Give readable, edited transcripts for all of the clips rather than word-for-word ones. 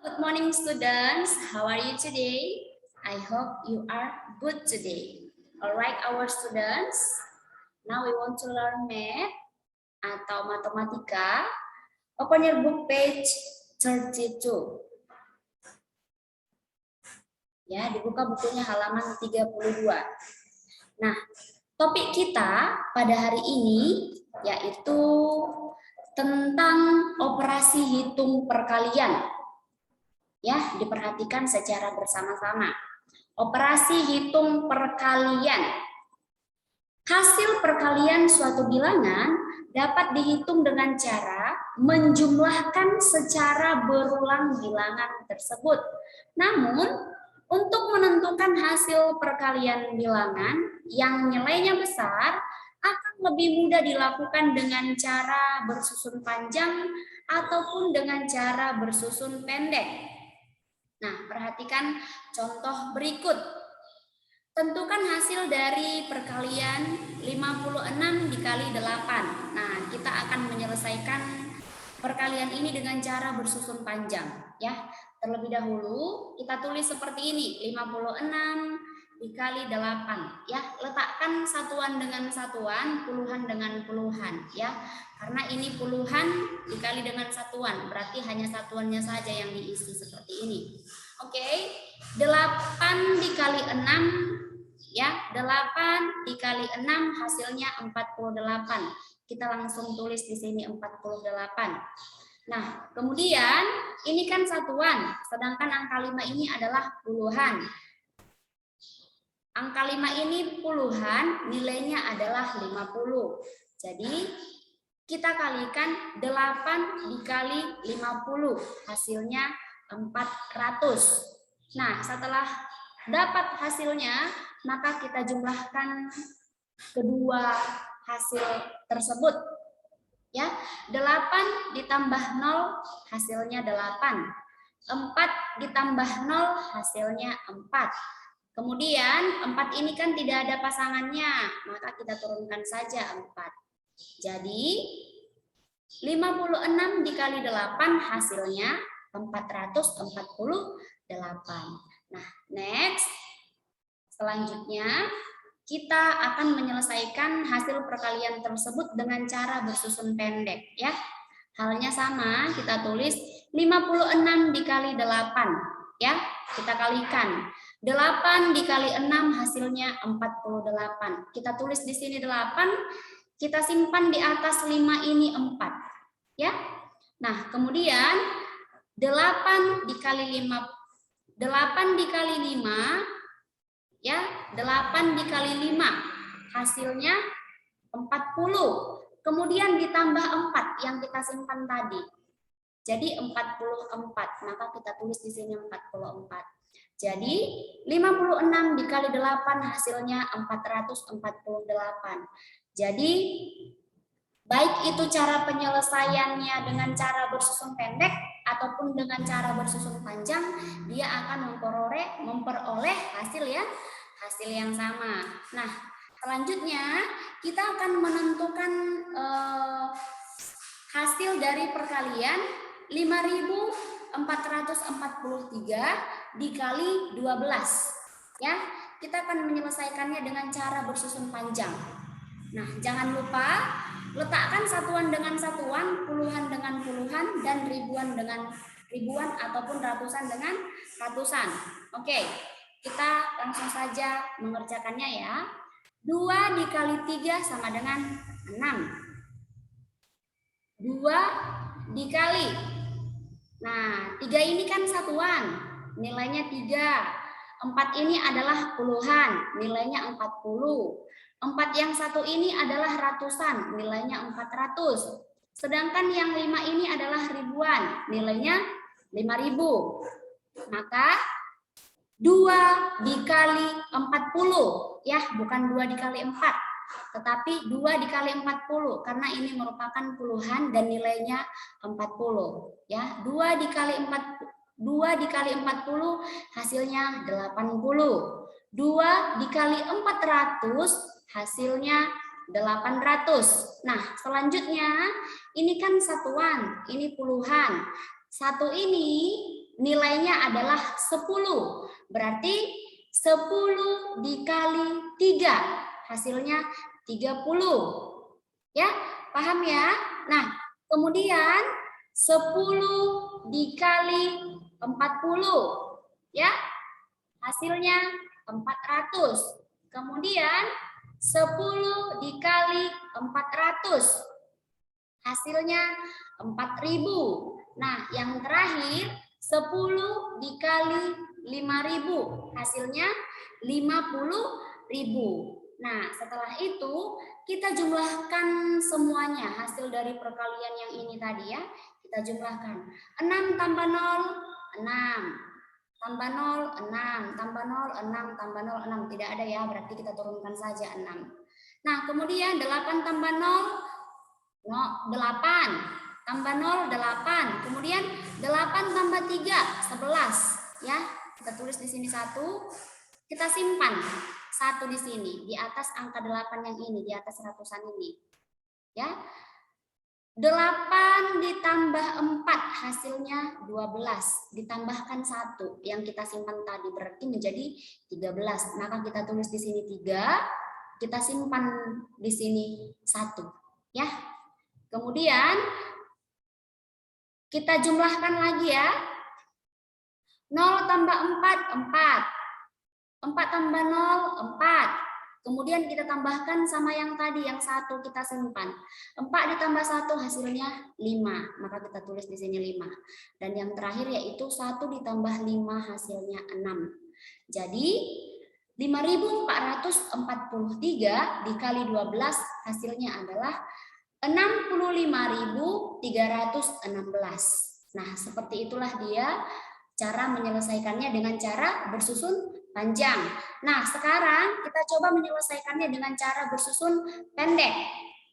Good morning, students. How are you today? I hope you are good today. All right, our students. Now we want to learn math atau matematika. Open your book page 32. Ya, dibuka bukunya halaman 32. Nah, topik kita pada hari ini yaitu tentang operasi hitung perkalian. Ya, diperhatikan secara bersama-sama. Operasi hitung perkalian. Hasil perkalian suatu bilangan dapat dihitung dengan cara menjumlahkan secara berulang bilangan tersebut. Namun, untuk menentukan hasil perkalian bilangan yang nilainya besar akan lebih mudah dilakukan dengan cara bersusun panjang ataupun dengan cara bersusun pendek. Nah, perhatikan contoh berikut. Tentukan hasil dari perkalian 56 dikali 8. Nah, kita akan menyelesaikan perkalian ini dengan cara bersusun panjang. Ya, terlebih dahulu kita tulis seperti ini, 56 dikali 8. Ya, letakkan satuan dengan satuan, puluhan dengan puluhan. Ya, karena ini puluhan dikali dengan satuan, berarti hanya satuannya saja yang diisi seperti ini. Oke, 8 dikali 6, ya, 8 dikali 6 hasilnya 48. Kita langsung tulis di sini 48. Nah, kemudian ini kan satuan, sedangkan angka 5 ini adalah puluhan. Angka 5 ini puluhan, nilainya adalah 50. Jadi, kita kalikan 8 dikali 50, hasilnya 400. Nah, setelah dapat hasilnya, maka kita jumlahkan kedua hasil tersebut. Ya, 8 ditambah 0 hasilnya 8. 4 ditambah 0 hasilnya 4. Kemudian 4 ini kan tidak ada pasangannya, maka kita turunkan saja 4. Jadi 56 dikali 8 hasilnya 448. Nah, next. Selanjutnya kita akan menyelesaikan hasil perkalian tersebut dengan cara bersusun pendek, ya. Halnya sama, kita tulis 56 dikali 8, ya. Kita kalikan. 8 dikali 6 hasilnya 48. Kita tulis di sini 8, kita simpan di atas 5 ini 4, ya. Nah, kemudian 8 dikali 5, 8 dikali 5, ya, 8 dikali 5 hasilnya 40. Kemudian ditambah 4 yang kita simpan tadi. Jadi 44, maka kita tulis di sini 44. Jadi 56 dikali 8 hasilnya 448. Jadi baik itu cara penyelesaiannya dengan cara bersusun pendek ataupun dengan cara bersusun panjang, dia akan memperoleh hasil yang sama. Nah, selanjutnya kita akan menentukan hasil dari perkalian 5443 dikali 12. Ya, kita akan menyelesaikannya dengan cara bersusun panjang. Nah, jangan lupa letakkan satuan dengan satuan, puluhan dengan puluhan, dan ribuan dengan ribuan ataupun ratusan dengan ratusan. Oke, kita langsung saja mengerjakannya ya. 2 dikali 3 sama dengan 6. 2 dikali. Nah, 3 ini kan satuan, nilainya 3. 4 ini adalah puluhan, nilainya 40. 4 yang satu ini adalah ratusan, nilainya 400. Sedangkan yang 5 ini adalah ribuan, nilainya 5000. Maka 2 dikali 40, ya, bukan 2 dikali 4, tetapi 2 dikali 40, karena ini merupakan puluhan dan nilainya 40. Ya, 2 dikali 40 hasilnya 80. 2 dikali 400 hasilnya 800. Nah, selanjutnya ini kan satuan, ini puluhan. 1 ini nilainya adalah 10. Berarti 10 dikali 3 hasilnya 30. Ya, paham ya? Nah, kemudian 10 dikali 40 ya. Hasilnya 400. Kemudian 10 dikali 400 hasilnya 4.000. Nah, yang terakhir 10 dikali 5.000 hasilnya 50.000. Nah, setelah itu kita jumlahkan semuanya hasil dari perkalian yang ini tadi ya. Kita jumlahkan 6 tambah 0 6 tambah 0 6 tambah 0 6 tambah 0 6 tidak ada ya, berarti kita turunkan saja 6. Nah, kemudian 8 tambah 0 8 tambah 0 8, kemudian 8 tambah 3 11 ya. Kita tulis di sini 1, kita simpan 1 di sini di atas angka 8 yang ini, di atas ratusan ini ya. 8 ditambah 4 hasilnya 12, ditambahkan 1 yang kita simpan tadi berarti menjadi 13. Maka kita tulis di sini 3, kita simpan di sini 1 ya. Kemudian kita jumlahkan lagi ya. 0 tambah 4 4 tambah 0 4. Kemudian kita tambahkan sama yang tadi, yang 1 kita simpan. 4 ditambah 1 hasilnya 5. Maka kita tulis di sini 5. Dan yang terakhir yaitu 1 ditambah 5 hasilnya 6. Jadi 5.443 dikali 12 hasilnya adalah 65.316. Nah, seperti itulah dia cara menyelesaikannya dengan cara bersusun panjang. Nah, sekarang kita coba menyelesaikannya dengan cara bersusun pendek.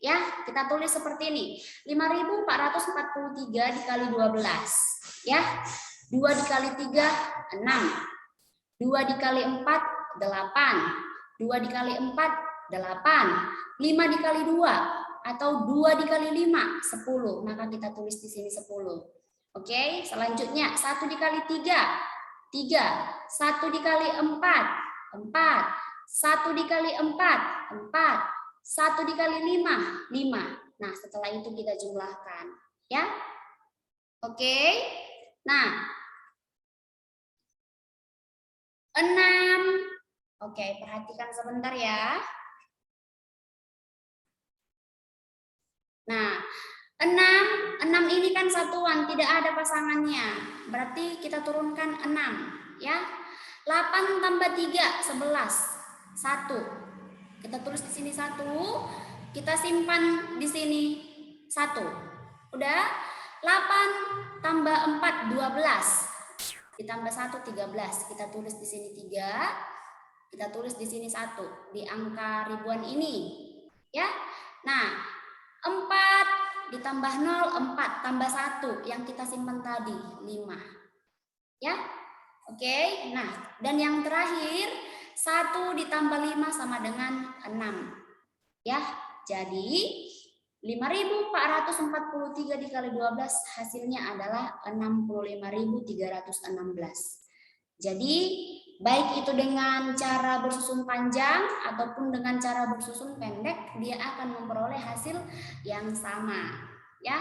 Ya, kita tulis seperti ini. 5.443 dikali 12. Ya, 2 dikali 3, 6. 2 dikali 4, 8. 2 dikali 4, 8. 5 dikali 2, atau 2 dikali 5, 10. Maka kita tulis di sini 10. Oke, selanjutnya 1 dikali 3, 3. 1 dikali 4, 4. 1 dikali 4, 4. 1 dikali 5, 5. Nah, setelah itu kita jumlahkan. Ya. Oke. Nah. 6. Oke, perhatikan sebentar ya. Nah, 6 ini kan satuan, tidak ada pasangannya. Berarti kita turunkan 6, ya. 8 tambah 3, 11. 1. Kita tulis di sini 1, kita simpan di sini 1. Udah? 8 tambah 4, 12. Ditambah 1, 13. Kita tulis di sini 3. Kita tulis di sini 1 di angka ribuan ini, ya. Nah, 4 ditambah 0, 4 tambah 1 yang kita simpan tadi 5. Ya. Oke. Nah, dan yang terakhir 1 ditambah 5 sama dengan 6. Ya. Jadi 5.443 dikali 12 hasilnya adalah 65.316. Jadi baik itu dengan cara bersusun panjang ataupun dengan cara bersusun pendek, dia akan memperoleh hasil yang sama. Ya.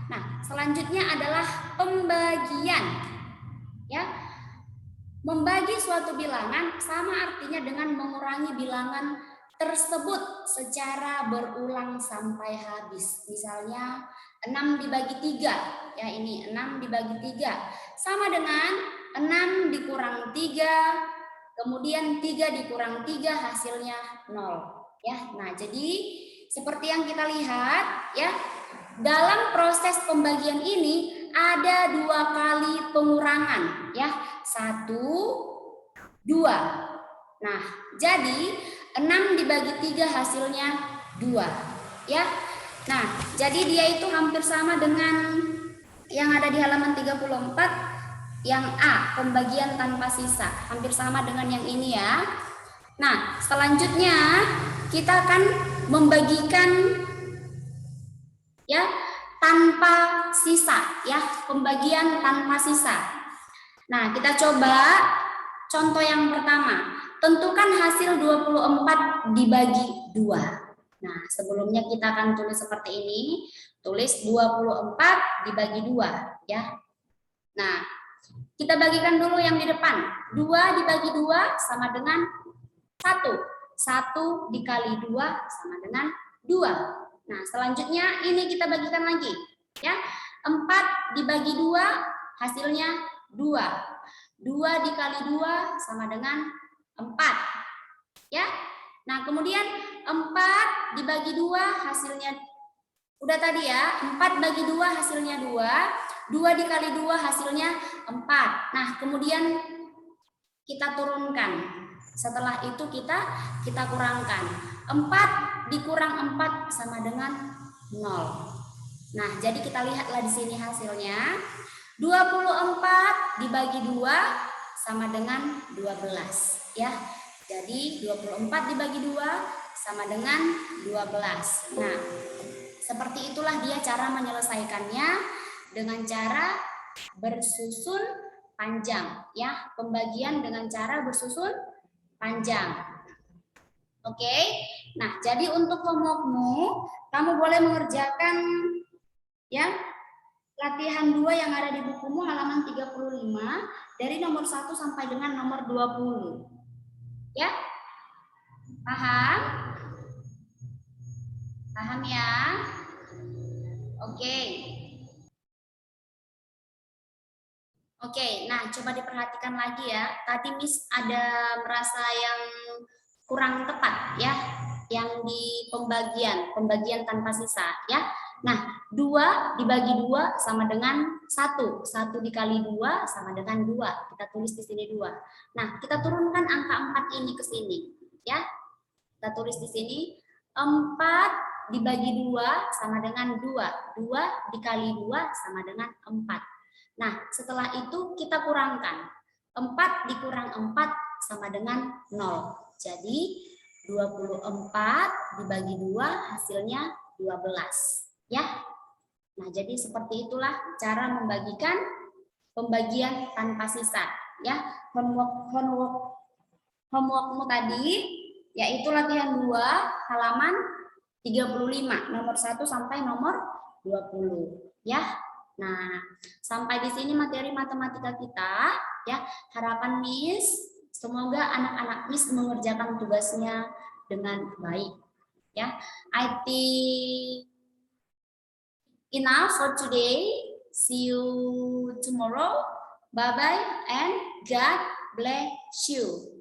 Nah, selanjutnya adalah pembagian. Ya. Membagi suatu bilangan sama artinya dengan mengurangi bilangan tersebut secara berulang sampai habis. Misalnya 6 dibagi 3. Ya, ini 6 dibagi 3 sama dengan 6 dikurang 3, kemudian 3 dikurang 3 hasilnya 0. Ya, nah jadi seperti yang kita lihat ya, dalam proses pembagian ini ada 2 kali pengurangan ya, 1, 2. Nah, jadi 6 dibagi 3 hasilnya 2 ya. Nah, jadi dia itu hampir sama dengan yang ada di halaman 34. Yang A, pembagian tanpa sisa, hampir sama dengan yang ini ya. Nah, selanjutnya kita akan membagikan ya tanpa sisa ya, pembagian tanpa sisa. Nah, kita coba contoh yang pertama. Tentukan hasil 24 dibagi 2. Nah, sebelumnya kita akan tulis seperti ini. Tulis 24 dibagi 2 ya. Nah, kita bagikan dulu yang di depan. 2 dibagi 2 sama dengan 1. 1 dikali 2 sama dengan 2. Nah, selanjutnya ini kita bagikan lagi. Ya, 4 dibagi 2 hasilnya 2. 2 dikali 2 sama dengan 4. Ya. Nah, kemudian 4 dibagi 2 hasilnya udah tadi ya, 4 bagi 2 hasilnya 2, 2 dikali 2 hasilnya 4. Nah, kemudian kita turunkan. Setelah itu kita kurangkan. 4 dikurang 4 sama dengan 0. Nah, jadi kita lihatlah di sini hasilnya. 24 dibagi 2 sama dengan 12 ya. Jadi 24 dibagi 2 sama dengan 12. Nah, seperti itulah dia cara menyelesaikannya dengan cara bersusun panjang ya, pembagian dengan cara bersusun panjang. Oke. Nah, jadi untuk homeworkmu kamu boleh mengerjakan ya latihan 2 yang ada di bukumu halaman 35 dari nomor 1 sampai dengan nomor 20. Ya? Paham? Paham ya? Oke. Oke, nah coba diperhatikan lagi ya. Tadi Miss ada merasa yang kurang tepat ya, yang di pembagian tanpa sisa ya. Nah, 2 dibagi 2 sama dengan 1. 1 dikali 2 sama dengan 2. Kita tulis di sini 2. Nah, kita turunkan angka 4 ini ke sini ya. Kita tulis di sini 4 dibagi 2 sama dengan 2. 2 dikali 2 sama dengan 4. Nah, setelah itu kita kurangkan. 4 dikurang 4 sama dengan 0. Jadi, 24 dibagi 2 hasilnya 12. Ya. Nah, jadi seperti itulah cara membagikan pembagian tanpa sisa. Ya, homeworkmu tadi, yaitu latihan 2 halaman 35, nomor 1 sampai nomor 20. Ya. Nah, sampai di sini materi matematika kita ya. Harapan Miss semoga anak-anak Miss mengerjakan tugasnya dengan baik ya. I think enough for today. See you tomorrow. Bye bye and God bless you.